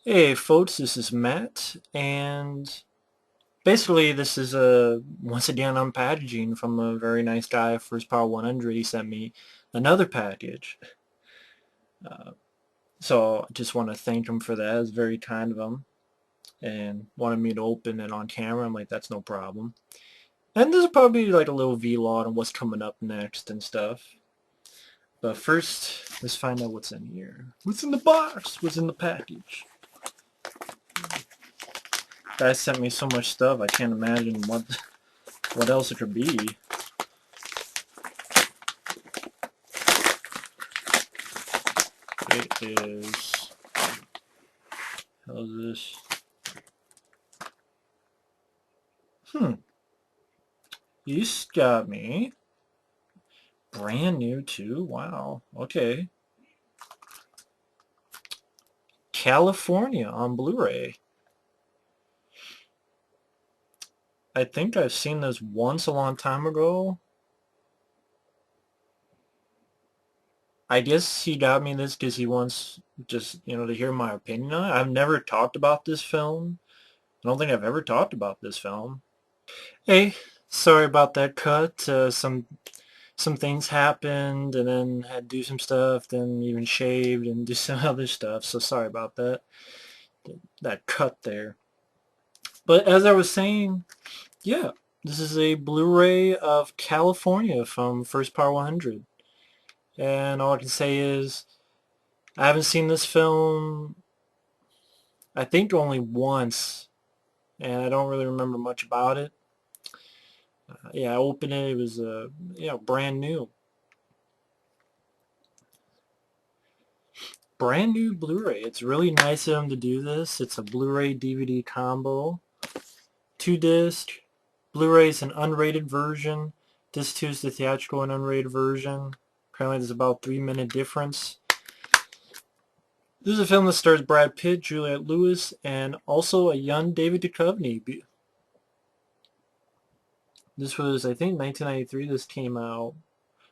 Hey folks, this is Matt, and basically this is once again unpackaging from a very nice guy for his Power 100. He sent me another package, uh, so I just want to thank him for that. It's very kind of him, and wanted me to open it on camera. I'm like, that's no problem. And this is probably like a little vlog on what's coming up next and stuff. But first, let's find out what's in here. What's in the box? What's in the package? Guy sent me so much stuff. I can't imagine what else it could be. It is. How's this? He's got me. Brand new too. Wow. Okay. California on Blu-ray. I think I've seen this once a long time ago. I guess he got me this because he wants just, to hear my opinion on it. I've never talked about this film. I don't think I've ever talked about this film. Hey, sorry about that cut. Some things happened, and then had to do some stuff, then even shaved and do some other stuff. So sorry about that cut there. But as I was saying, yeah, this is a Blu-ray of California from First Power 100. And all I can say is I haven't seen this film, I think only once, and I don't really remember much about it. Yeah, I opened it. It was brand new. Brand new Blu-ray. It's really nice of them to do this. It's a Blu-ray DVD combo. 2 disc. Blu-ray is an unrated version. Disc 2 is the theatrical and unrated version. Apparently there's about 3 minute difference. This is a film that stars Brad Pitt, Juliette Lewis, and also a young David Duchovny. This was, I think, 1993 this came out,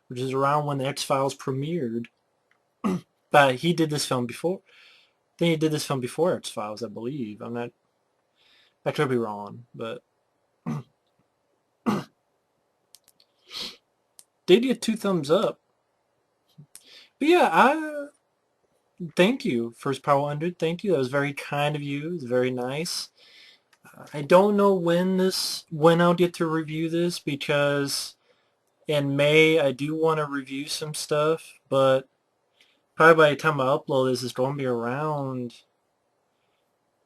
which is around when the X-Files premiered. But he did this film before. I think he did this film before X-Files, I believe. I could be wrong, but did get 2 thumbs up. But yeah, thank you, First Power 100. Thank you. That was very kind of you. It was very nice. I don't know when I'll get to review this because in May I do want to review some stuff, but probably by the time I upload this, it's going to be around.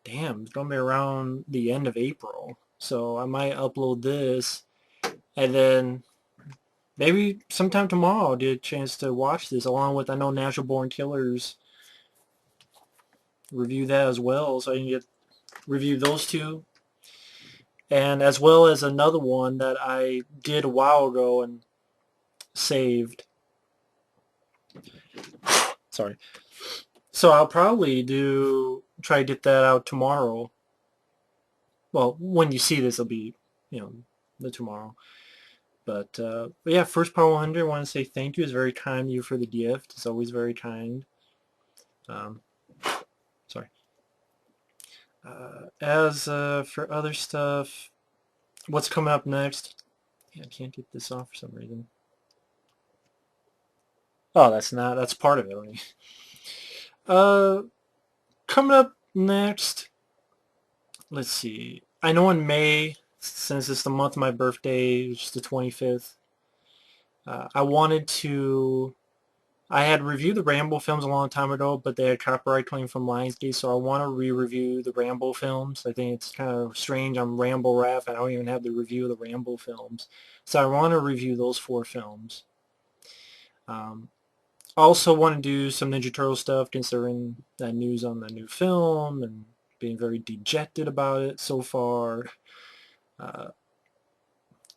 Damn, it's going to be around the end of April. So I might upload this, and then maybe sometime tomorrow I'll get a chance to watch this, along with I know Natural Born Killers. Review that as well, so I can review those two, and as well as another one that I did a while ago and saved. Sorry. So I'll probably try to get that out tomorrow. Well, when you see this, it'll be, the tomorrow. But yeah, First Power 100, I want to say thank you. It's very kind of you for the gift. It's always very kind. Um, sorry. As for other stuff, what's coming up next? Yeah, I can't get this off for some reason. Oh, that's part of it. Uh, coming up next, let's see. I know in May, since it's the month of my birthday, which is the 25th, I wanted to. I had reviewed the Rambo films a long time ago, but they had copyright claim from Lionsgate, so I want to re-review the Rambo films. I think it's kind of strange. I'm Rambo Raf. I don't even have the review of the Rambo films, so I want to review those 4 films. Um, I also want to do some Ninja Turtle stuff, considering that news on the new film and being very dejected about it so far. Uh,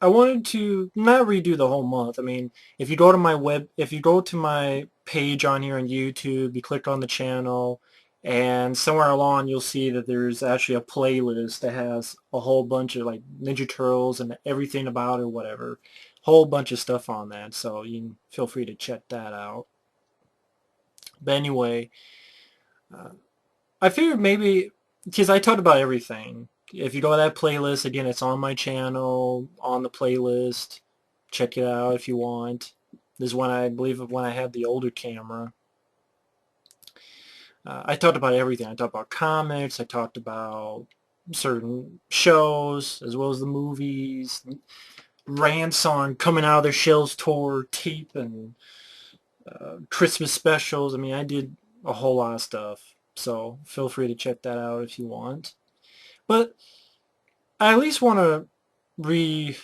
I wanted to not redo the whole month. I mean, if you go to my page on here on YouTube, you click on the channel, and somewhere along you'll see that there's actually a playlist that has a whole bunch of like Ninja Turtles and everything about it, whatever, whole bunch of stuff on that. So you can feel free to check that out. But anyway, uh, I figured maybe, because I talked about everything. If you go to that playlist, again, it's on my channel, on the playlist. Check it out if you want. This is when I believe when I had the older camera. I talked about everything. I talked about comics. I talked about certain shows, as well as the movies. Rants on coming out of their shells tour tape and Christmas specials. I mean, I did a whole lot of stuff. So feel free to check that out if you want. But I at least want to re...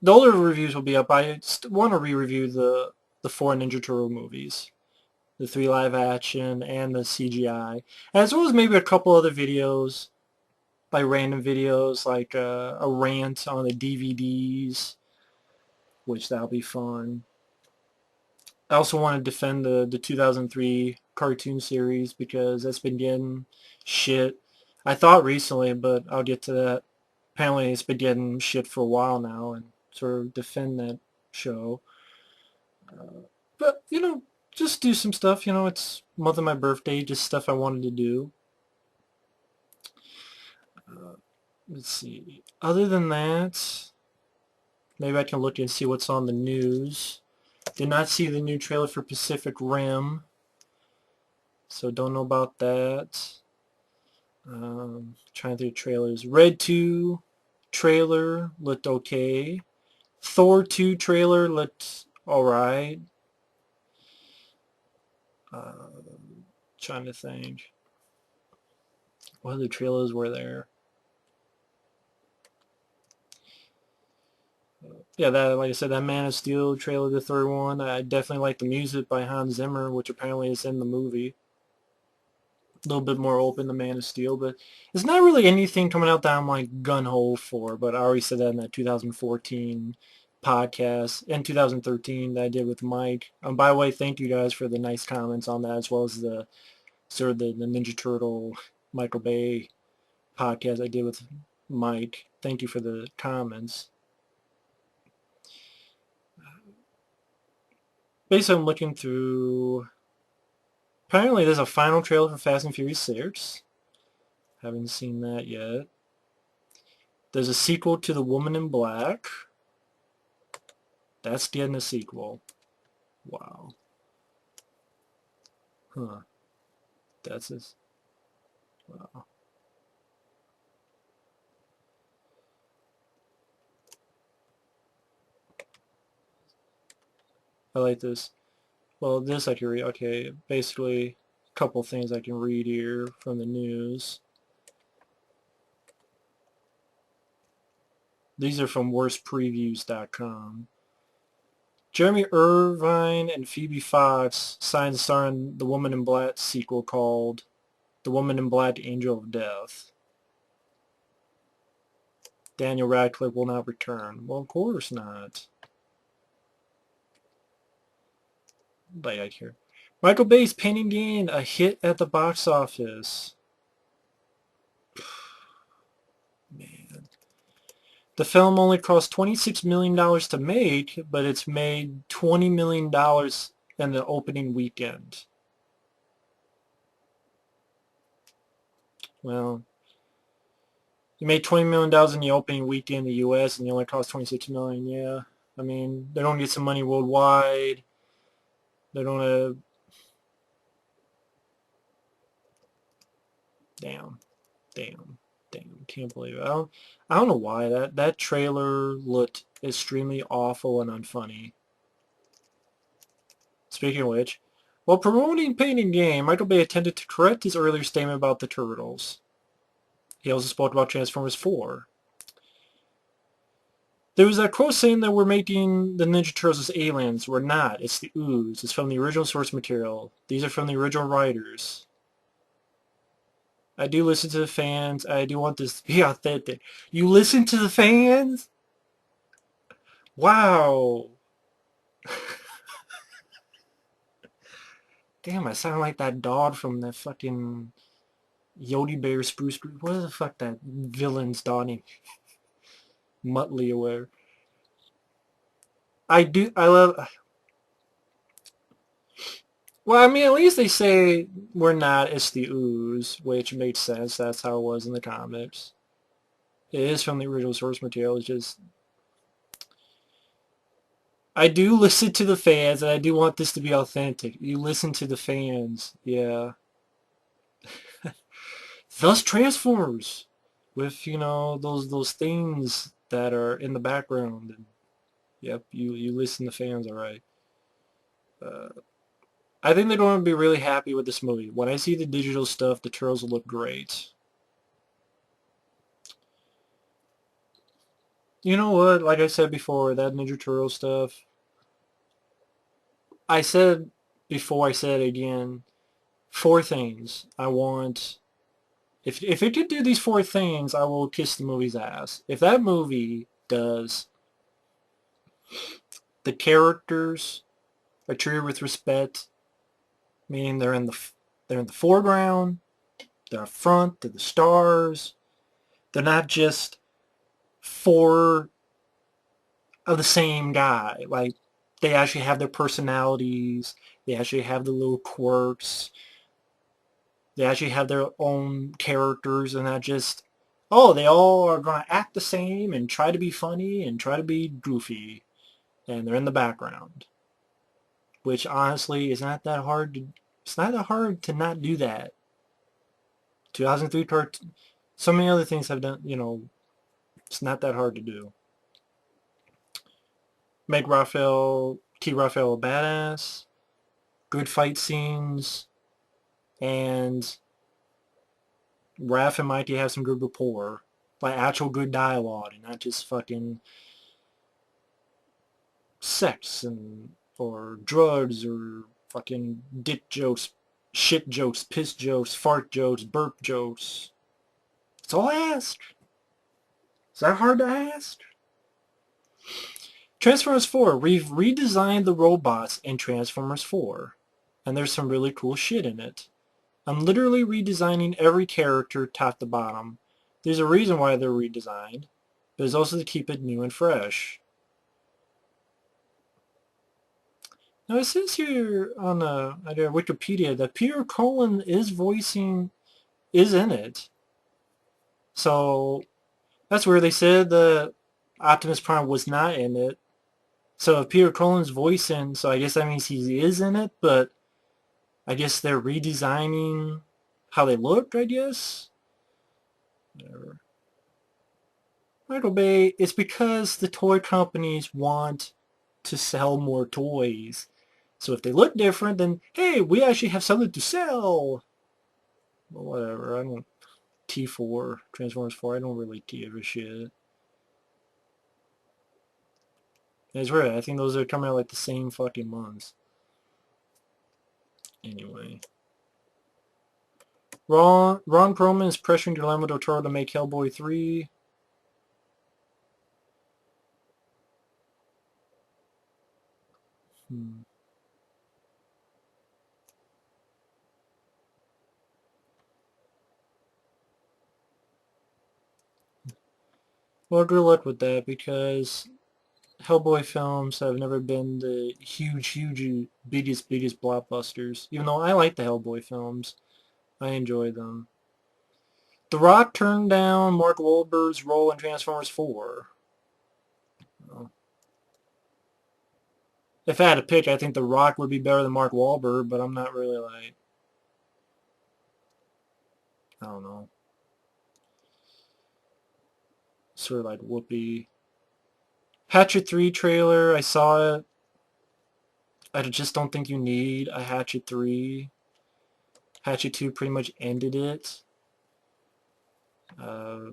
The older reviews will be up. I want to re-review the four Ninja Turtle movies. The three live action and the CGI. As well as maybe a couple other videos, like random videos, like a rant on the DVDs, which that'll be fun. I also want to defend the 2003 cartoon series because that's been getting shit. I thought recently, but I'll get to that. Apparently it's been getting shit for a while now, and sort of defend that show. But, just do some stuff. It's month of my birthday, just stuff I wanted to do. Let's see. Other than that, maybe I can look and see what's on the news. Did not see the new trailer for Pacific Rim, so don't know about that. Trying through trailers. Red 2 trailer looked okay. Thor 2 trailer looked alright. Trying to think. What other trailers were there? Yeah, that, like I said, that Man of Steel trailer, the third one. I definitely like the music by Hans Zimmer, which apparently is in the movie. A little bit more open than Man of Steel, but it's not really anything coming out that I'm like gun-ho for, but I already said that in that 2014 podcast, and 2013 that I did with Mike. By the way, thank you guys for the nice comments on that, as well as the sort of the Ninja Turtle Michael Bay podcast I did with Mike. Thank you for the comments. Basically, I'm looking through... Apparently, there's a final trailer for Fast and Furious 6. Haven't seen that yet. There's a sequel to The Woman in Black. That's getting a sequel. Wow. Huh. That's just... Wow. I like this. Well, this I can read. Okay, basically, a couple things I can read here from the news. These are from worstpreviews.com. Jeremy Irvine and Phoebe Fox signed to star in the Woman in Black sequel called The Woman in Black Angel of Death. Daniel Radcliffe will not return. Well, of course not. Like here. Michael Bay's Painting Gain, a hit at the box office. Man. The film only cost $26 million to make, but it's made $20 million in the opening weekend. Well, you made $20 million in the opening weekend in the U.S. and you only cost $26 million. Yeah, I mean, they don't get some money worldwide. They don't have... Damn. Damn. Damn. Can't believe it. I don't know why. That trailer looked extremely awful and unfunny. Speaking of which, while promoting Painting Game, Michael Bay attempted to correct his earlier statement about the Turtles. He also spoke about Transformers 4. There was that quote saying that we're making the Ninja Turtles as aliens. We're not. It's the ooze. It's from the original source material. These are from the original writers. I do listen to the fans. I do want this to be authentic. You listen to the fans? Wow. Damn, I sound like that dog from that fucking Yogi Bear Spruce Group. What the fuck that villain's dog named? Muttley or whatever. I love... Well, I mean, at least they say we're not, it's the ooze, which makes sense. That's how it was in the comics. It is from the original source material. It's just, I do listen to the fans, and I do want this to be authentic. You listen to the fans, yeah. Thus Transformers, with those things that are in the background. And yep, you listen to fans, all right. Uh, I think they're going to be really happy with this movie. When I see the digital stuff, the turtles will look great. You know what? Like I said before, that Ninja Turtle stuff. I said before, I said again. Four things I want. If it could do these four things, I will kiss the movie's ass. If that movie does, the characters are treated with respect, meaning they're in the foreground, they're up front, they're the stars. They're not just four of the same guy. Like, they actually have their personalities. They actually have the little quirks. They actually have their own characters and not just, oh, they all are going to act the same and try to be funny and try to be goofy. And they're in the background. Which honestly is not that hard to, it's not that hard to not do that. 2003 cartoon, so many other things have done, it's not that hard to do. Make keep Raphael a badass, good fight scenes, and Raph and Mikey have some good rapport. Like actual good dialogue and not just fucking sex and or drugs or fucking dick jokes, shit jokes, piss jokes, fart jokes, burp jokes. That's all I ask. Is that hard to ask? Transformers 4. We've redesigned the robots in Transformers 4. And there's some really cool shit in it. I'm literally redesigning every character top to bottom. There's a reason why they're redesigned, but it's also to keep it new and fresh. Now it says here on Wikipedia that Peter Cullen is in it. So that's where they said the Optimus Prime was not in it. So if Peter Cullen's voicing, so I guess that means he is in it, but I guess they're redesigning how they look, I guess. Whatever. Michael Bay, it's because the toy companies want to sell more toys. So if they look different, then hey, we actually have something to sell. Well, whatever. I don't T4 Transformers 4. I don't really give a shit. It's weird. I think those are coming out like the same fucking months. Anyway, Ron Perlman is pressuring Guillermo del Toro to make Hellboy 3. Hmm. Well, good luck with that because Hellboy films have never been the huge, biggest blockbusters. Even though I like the Hellboy films, I enjoy them. The Rock turned down Mark Wahlberg's role in Transformers 4. Well, if I had to pick, I think The Rock would be better than Mark Wahlberg, but I'm not really like, I don't know, sort of like Whoopi. Hatchet 3 trailer, I saw it. I just don't think you need a Hatchet 3. Hatchet 2 pretty much ended it. Uh,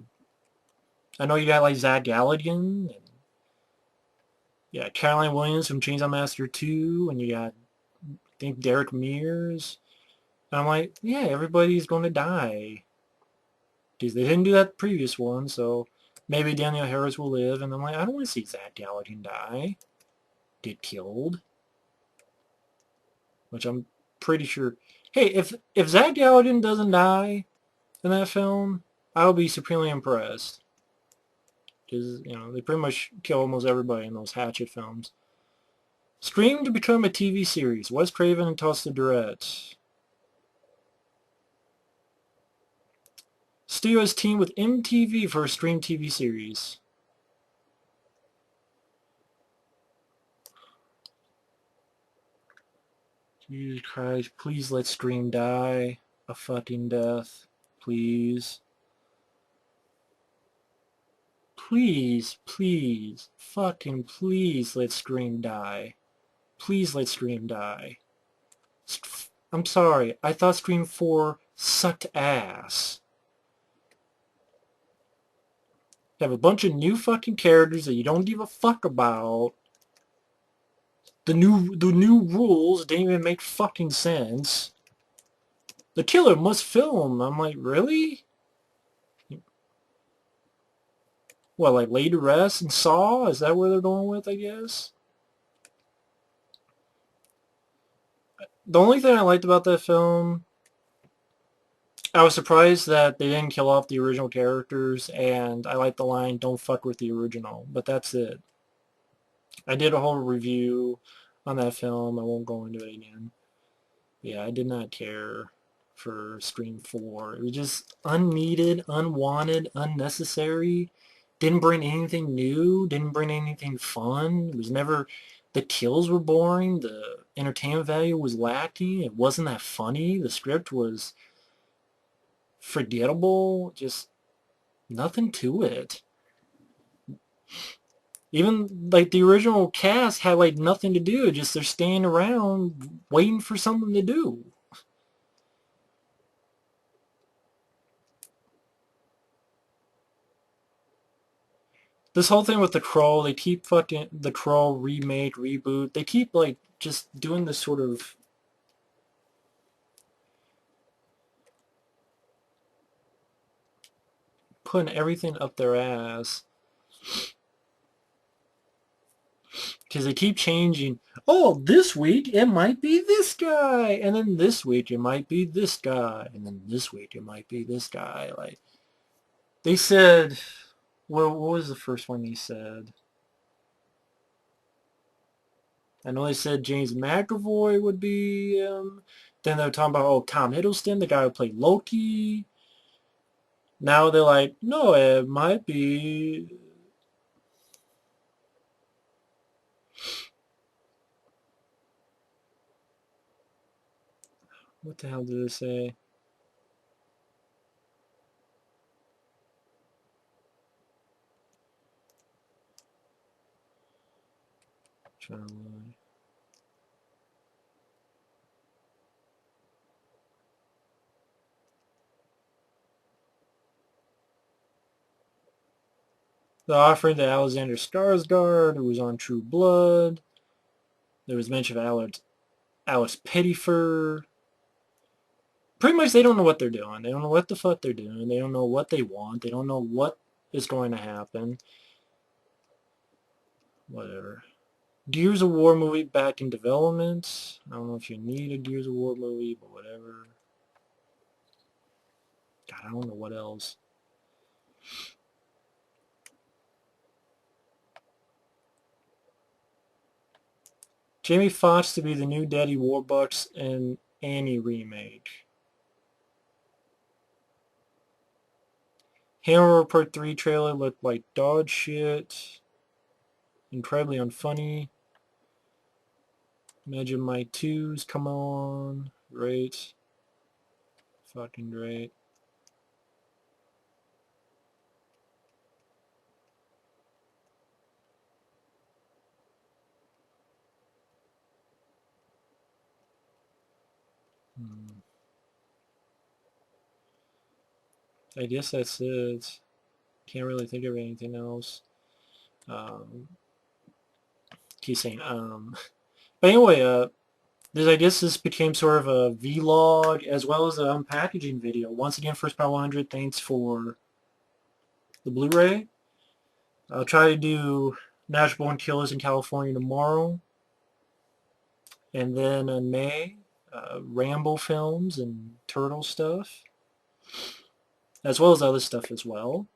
I know you got like Zach Galligan, and yeah, Caroline Williams from Chainsaw Massacre 2, and you got, I think, Derek Mears. And I'm like, yeah, everybody's going to die. Because they didn't do that previous one, so maybe Daniel Harris will live. And I'm like, I don't want to see Zach Galligan die, get killed. Which I'm pretty sure. Hey, if Zach Galligan doesn't die in that film, I'll be supremely impressed. Because, they pretty much kill almost everybody in those Hatchet films. Scream to become a TV series. Wes Craven and Toss to direct. Studios team with MTV for a Scream TV series. Jesus Christ, please let Scream die a fucking death. Please. Please, please, fucking please let Scream die. Please let Scream die. I'm sorry, I thought Scream 4 sucked ass. You have a bunch of new fucking characters that you don't give a fuck about. The new rules didn't even make fucking sense. The killer must film. I'm like, really? What, like Laid to Rest and Saw? Is that where they're going with, I guess? The only thing I liked about that film, I was surprised that they didn't kill off the original characters, and I liked the line, don't fuck with the original, but that's it. I did a whole review on that film. I won't go into it again. Yeah, I did not care for Scream 4. It was just unneeded, unwanted, unnecessary. Didn't bring anything new. Didn't bring anything fun. It was never... The kills were boring. The entertainment value was lacking. It wasn't that funny. The script was forgettable. Just nothing to it. Even like the original cast had like nothing to do. Just they're standing around waiting for something to do. This whole thing with the Crow, they keep fucking the Crow remake, reboot. They keep like just doing this sort of putting everything up their ass because they keep changing. Oh, this week it might be this guy, and then this week it might be this guy, and then this week it might be this guy. Like they said, what was the first one they said? I know they said James McAvoy would be. Then they were talking about Tom Hiddleston, the guy who played Loki. Now they're like, no, it might be. What the hell did it say? The offering to Alexander Skarsgård, who was on True Blood. There was mention of Alex Pettyfer. Pretty much they don't know what they're doing. They don't know what the fuck they're doing. They don't know what they want. They don't know what is going to happen. Whatever. Gears of War movie back in development. I don't know if you need a Gears of War movie, but whatever. God, I don't know what else. Jamie Foxx to be the new Daddy Warbucks and Annie remake. Hangover Part 3 trailer looked like dog shit. Incredibly unfunny. Imagine My 2's come on. Great. Fucking great. I guess that's it. Can't really think of anything else. Keep saying But anyway, I guess this became sort of a vlog as well as an unpackaging video. Once again, First Power 100, thanks for the Blu-ray. I'll try to do Natural Born Killers in California tomorrow. And then in May, Rambo films and Turtle stuff. As well as other stuff as well.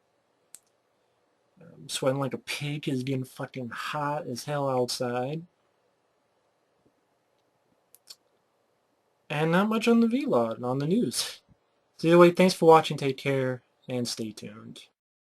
I'm sweating like a pig. It's getting fucking hot as hell outside. and not much on the vlog, on the news. So either way, thanks for watching, take care, and stay tuned.